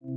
Now,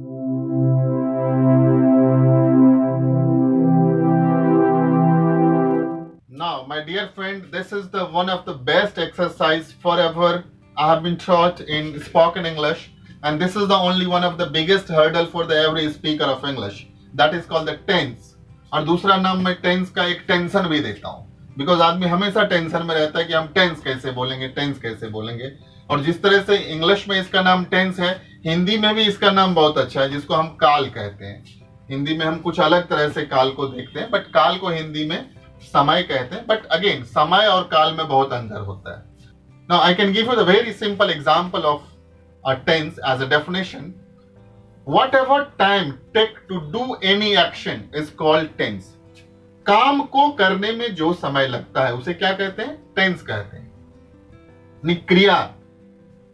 my dear friend, this is the one of the best exercise forever I have been taught in spoken English, and this is the only one of the biggest hurdle for the every speaker of English. That is called the tense. और दूसरा नाम मैं tense का एक tension भी देता हूँ, because आदमी हमेशा टेंशन में रहता है कि हम टेंस कैसे बोलेंगे, टेंस कैसे बोलेंगे। और जिस तरह से इंग्लिश में इसका नाम टेंस है, हिंदी में भी इसका नाम बहुत अच्छा है, जिसको हम काल कहते हैं। हिंदी में हम कुछ अलग तरह से काल को देखते हैं, बट काल को हिंदी में समय कहते हैं। बट अगेन, समय और काल में बहुत अंतर होता है। Now I can give you the very simple example of a tense as a definition. Whatever time take to do any action is called tense. काम को करने में जो समय लगता है उसे क्या कहते हैं? टेंस कहते हैं। क्रिया,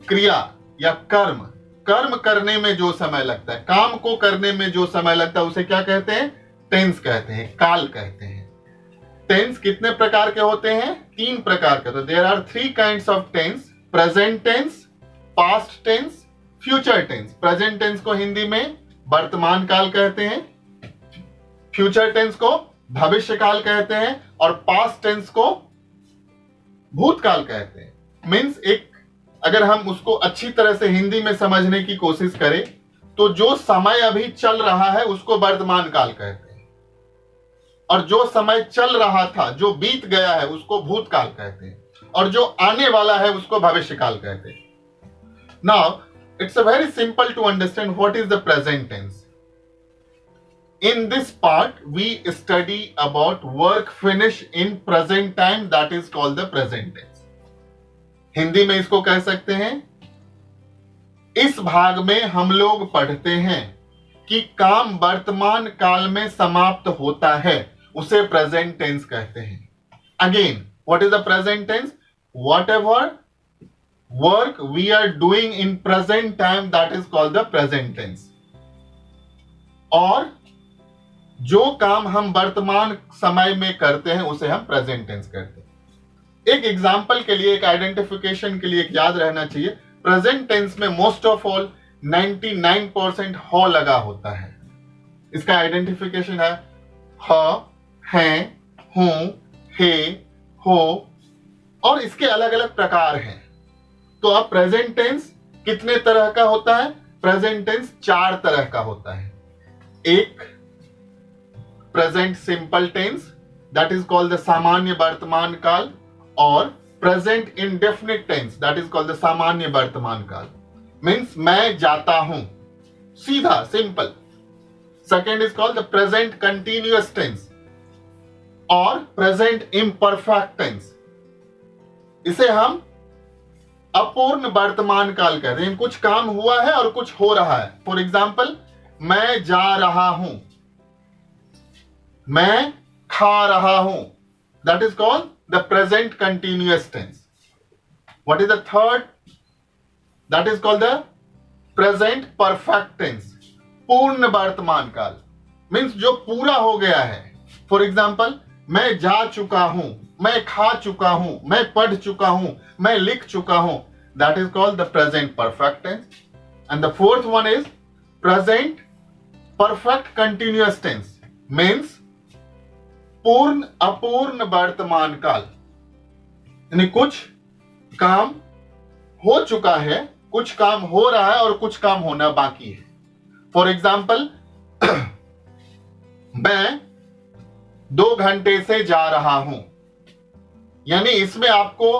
क्रिया या कर्म, कर्म करने में जो समय लगता है, काम को करने में जो समय लगता है उसे क्या कहते हैं? टेंस कहते हैं, काल कहते हैं। टेंस कितने प्रकार के होते हैं? 3 प्रकार के। तो there are 3 kinds of tense: present tense, past tense, future tense. Present tense को हिंदी में वर्तमान काल कहते हैं, फ्यूचर टेंस को भविष्य काल कहते हैं, और पास्ट टेंस को भूतकाल कहते हैं। मींस एक, अगर हम उसको अच्छी तरह से हिंदी में समझने की कोशिश करें तो जो समय अभी चल रहा है उसको वर्तमान काल कहते हैं, और जो समय चल रहा था, जो बीत गया है, उसको भूतकाल कहते हैं, और जो आने वाला है उसको भविष्य काल कहते हैं। Now it's a very simple to understand what is the present tense. In this part we study about work finished in present time, that is called the present tense. Hindi में इसको कह सकते हैं, इस भाग में हम लोग पढ़ते हैं कि काम वर्तमान काल में समाप्त होता है, उसे प्रेजेंट टेंस कहते हैं। Again, what is the present tense? Whatever work we are doing in present time, that is called the present tense. और जो काम हम वर्तमान समय में करते हैं उसे हम प्रेजेंट टेंस कहते हैं। एक एग्जांपल के लिए, एक आइडेंटिफिकेशन के लिए याद रहना चाहिए, प्रेजेंट टेंस में मोस्ट ऑफ ऑल 99% हो लगा होता है। इसका आइडेंटिफिकेशन है ह, हैं, हूं, हे, हो, और इसके अलग अलग प्रकार हैं। तो अब प्रेजेंट टेंस कितने तरह का होता है? प्रेजेंट टेंस 4 तरह का होता है। एक, present simple tense, that is called the सामान्य वर्तमान काल, और present indefinite tense, that is called the सामान्य वर्तमान काल। मींस मैं जाता हूं, सीधा, simple. Second is called the present continuous tense और प्रेजेंट इम्परफेक्ट टेंस। इसे हम अपूर्ण वर्तमान काल कहते हैं। कुछ काम हुआ है और कुछ हो रहा है। फॉर एग्जाम्पल, मैं जा रहा हूं, मैं खा रहा हूं, that is called the present continuous tense. What is the third? That is called the present perfect tense, पूर्ण वर्तमान काल। मीन्स जो पूरा हो गया है। फॉर एग्जाम्पल, मैं जा चुका हूं, मैं खा चुका हूं, मैं पढ़ चुका हूं, मैं लिख चुका हूं, that is called the present perfect tense. And the fourth one is present perfect continuous tense, means पूर्ण अपूर्ण वर्तमान काल। यानी कुछ काम हो चुका है, कुछ काम हो रहा है, और कुछ काम होना बाकी है। फॉर एग्जाम्पल, मैं 2 घंटे से जा रहा हूं, यानी इसमें आपको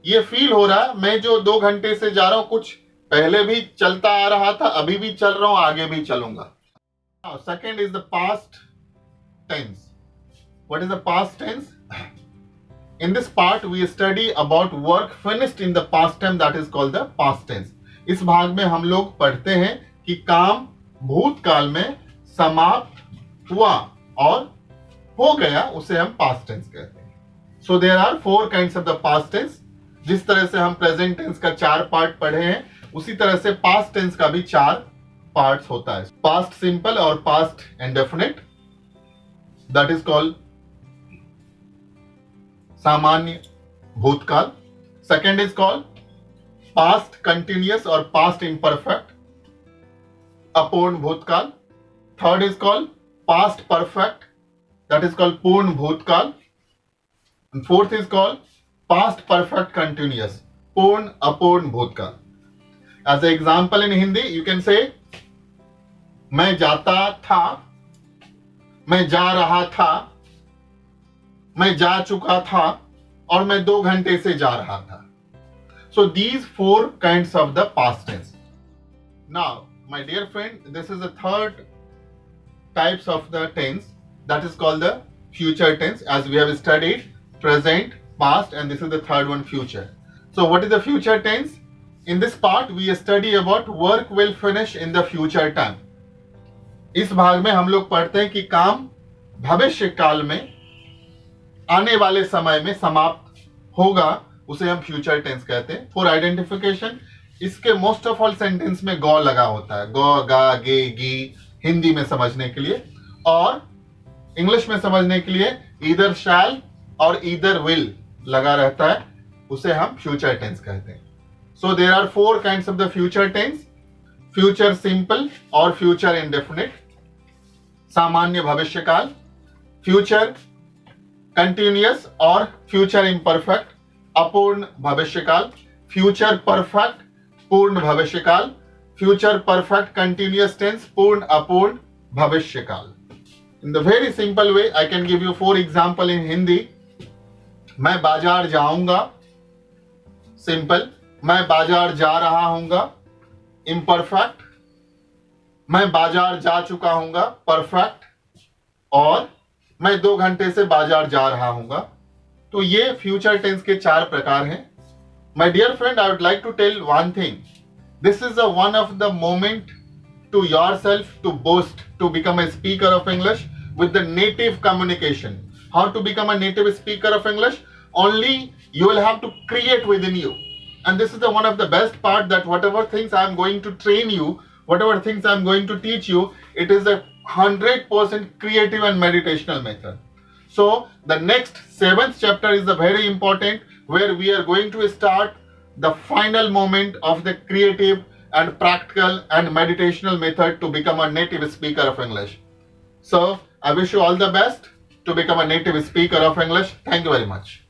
ये फील हो रहा है मैं जो 2 घंटे से जा रहा हूं, कुछ पहले भी चलता आ रहा था, अभी भी चल रहा हूं, आगे भी चलूंगा। Second is the past tense. What is the past tense? In this part we study about work finished in the past time, that is called the past tense. इस भाग में हम लोग पढ़ते हैं कि काम भूतकाल में समाप्त हुआ और हो गया, उसे हम पास्ट टेंस कहते हैं। So there are 4 kinds of the past tense. जिस तरह से हम प्रेजेंट टेंस का 4 पार्ट पढ़े हैं, उसी तरह से पास्ट टेंस का भी 4 पार्ट्स होता है। पास्ट सिंपल और past indefinite, that is called सामान्य भूतकाल। Second is called past continuous और past imperfect. Apurn Bhutkal. Third is called past perfect, that is called Purn Bhutkal. And fourth is called past perfect continuous, Purn Apurn Bhutkal. As an example in Hindi, you can say मैं जाता था, मैं जा रहा था, मैं जा चुका था, और मैं 2 घंटे से जा रहा था. So these 4 kinds of the past tense. Now, my dear friend, this is the third types of the tense, that is called the future tense, as we have studied present, past, and this is the third one, future. So what is the future tense? In this part we study about work will finish in the future time. इस भाग में हम लोग पढ़ते हैं कि काम भविष्य काल में आने वाले समय में समाप्त होगा, उसे हम फ्यूचर टेंस कहते हैं. फॉर आइडेंटिफिकेशन, इसके मोस्ट ऑफ ऑल सेंटेंस में गौ लगा होता है, गौ, गा, गे, गी, हिंदी में समझने के लिए, और इंग्लिश में समझने के लिए ईदर शैल और ईदर विल लगा रहता है, उसे हम फ्यूचर टेंस कहते हैं. So there are 4 kinds of the future tense. Future simple और फ्यूचर इंडेफिनिट, सामान्य भविष्यकाल, फ्यूचर कंटिन्यूअस और फ्यूचर इम्परफेक्ट, अपूर्ण भविष्यकाल, फ्यूचर परफेक्ट, पूर्ण भविष्यकाल, फ्यूचर परफेक्ट कंटिन्यूअस टेंस, पूर्ण अपूर्ण भविष्यकाल. In the very simple way, I can give you 4 example in Hindi. मैं बाजार जाऊंगा, सिंपल. मैं बाजार जा रहा हूंगा, इम्परफेक्ट. मैं बाजार जा चुका हूंगा, परफेक्ट. और मैं 2 घंटे से बाजार जा रहा हूंगा. तो ये फ्यूचर टेंस के 4 प्रकार हैं. My dear friend, I would like to tell one thing. This is the one of the moment to yourself to boast, to become a speaker of English with the native communication. How to become a native speaker of English? Only you will have to create within you. And this is the one of the best part, that whatever things I am going to train you, whatever things I am going to teach you, it is a 100% creative and meditational method. So the next 7th chapter is the very important, where we are going to start the final moment of the creative and practical and meditational method to become a native speaker of English. So I wish you all the best to become a native speaker of English. Thank you very much.